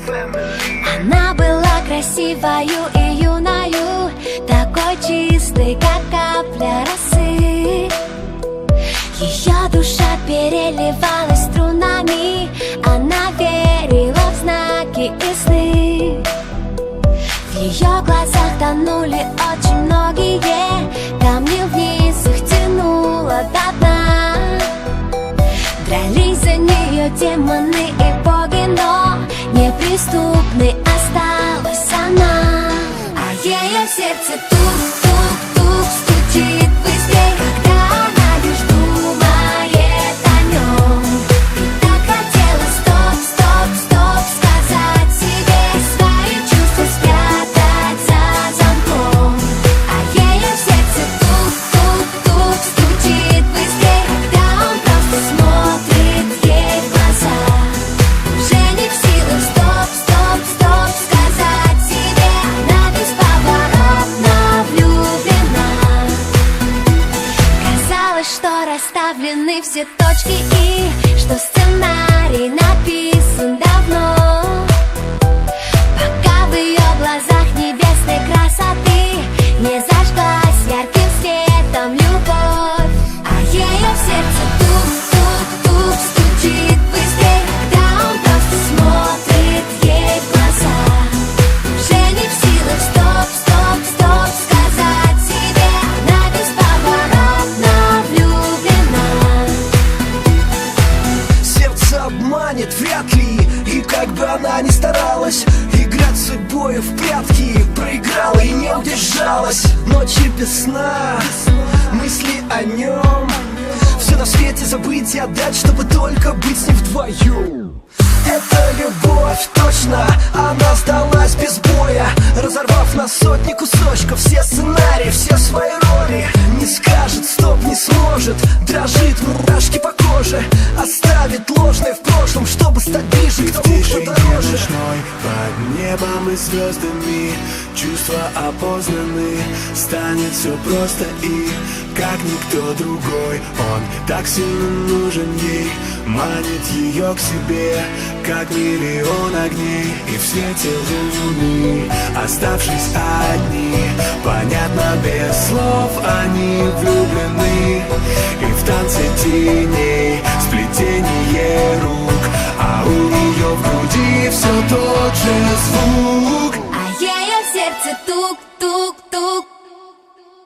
Она была красивою и юною, такой чистой, как капля росы. Ее душа переливалась струнами, она верила в знаки и сны. В ее глазах тонули очень многие, камни вниз их тянуло до дна. Дрались за нее демоны и боги, но неприступной осталась она. А ее сердце тук-тук-тук стучит быстрее, когда она лишь думает о нем. И так хотела стоп-стоп-стоп сказать себе, свои чувства спрятать за замком. А ее сердце тук-тук-тук стучит быстрее, когда он просто смотрит ей в глаза. Уже не в силах стоп-стоп-стоп сказать себе, она бесповоротно влюблена. Казалось, что расставлены все точки и что сценарий написан давно. Пока в ее глазах небесной красоты не зажглась ярким светом любовь. А ее сердце тук-тук-тук стучит быстрее, когда он просто смотрит ей в глаза. Уже не в силах стоп-стоп-стоп сказать себе, она бесповоротно влюблена. Сердце обманет вряд ли, и как бы она ни старалась играть с судьбой в прятки, проиграла и не удержалась. Ночи без сна, мысли о нем, все на свете забыть и отдать, чтобы только быть с ним вдвоем. Это любовь, точно, она сдалась без боя, разорвав на сотни кусочков все сценарии, все свои роли. Не скажет стоп, не сможет, дрожит, мурашки по коже, оставит ложное в прошлом, чтобы стать ближе к тому, кто дороже. Ночной, под небом и звездами чувства опознаны, станет все просто и как никто другой. Он так сильно нужен ей, манит ее к себе, как миллион огней. И в свете луны, оставшись одни, понятно без слов, они влюблены. И в танце теней, сплетение рук, а у нее в груди все тот же звук. А ее сердце тук-тук-тук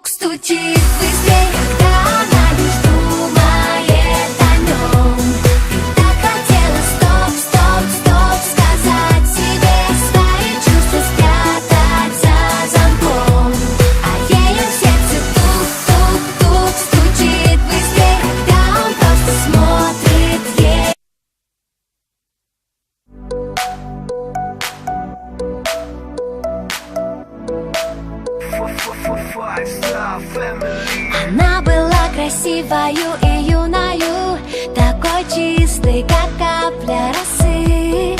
стучит быстрее, когда она лишь думает о нем. И так хотела стоп-стоп-стоп сказать себе, свои чувства спрятать за замком. А ее сердце тук-тук-тук стучит быстрее, когда он просто смотрит ей. Она была красивою и юною, такой чистой, как капля росы.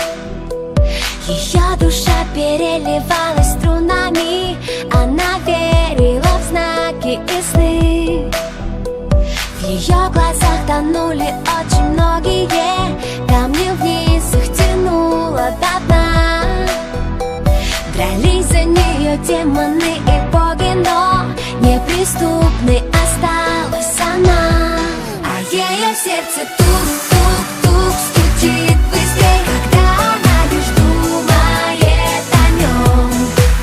Ее душа переливалась струнами, она верила в знаки и сны. В ее глазах тонули очень многие, камни вниз их тянуло до дна. Дрались за нее демоны и боги, но неприступной осталась она. А ее сердце тук-тук-тук стучит быстрее, когда она лишь думает о нем.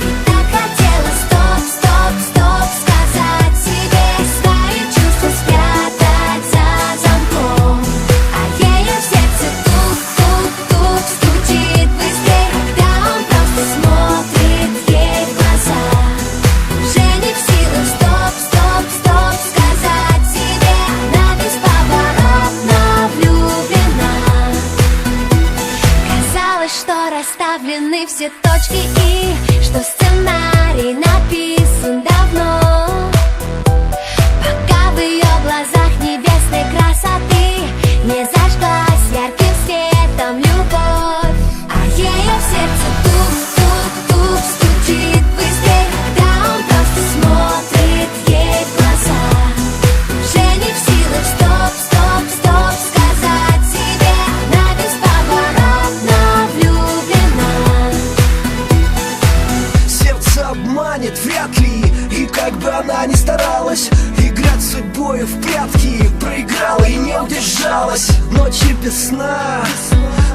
И так хотела стоп-стоп-стоп сказать себе, свои чувства спрятать за замком. А ее сердце тук-тук-тук стучит быстрее, когда он просто смотрит ей в глаза. Уже не в силах стоп-стоп-стоп она не старалась играть с судьбою в прятки, проиграла и не удержалась. Ночи без сна,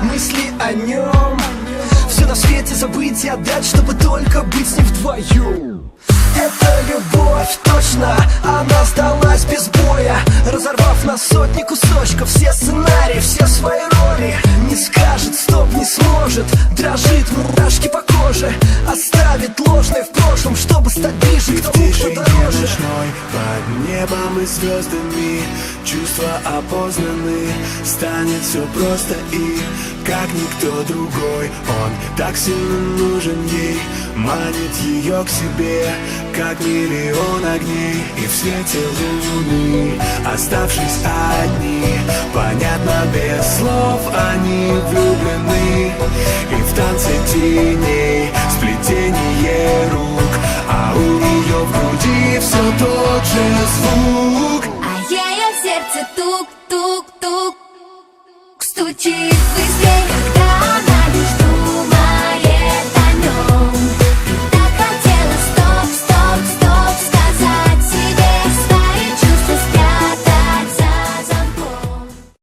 мысли о нем, все на свете забыть и отдать, чтобы только быть с ним вдвоем. Это любовь, точно, она сдалась без боя, разорвав на сотни кусочков все сценарии, все свои роли. Не скажет стоп, не сможет, дрожит, мурашки по коже, оставит ложное в прошлом, чтобы стать ближе к тому, кто дороже. Ночной, под небом и звездами чувства опознаны, станет все просто и как никто другой. Он так сильно нужен ей, манит ее к себе, как миллион огней. И в свете луны, оставшись одни, понятно без слов, они влюблены. И в танце теней, сплетение рук, а у нее в груди все тот же звук. А ее сердце тук-тук-тук стучит.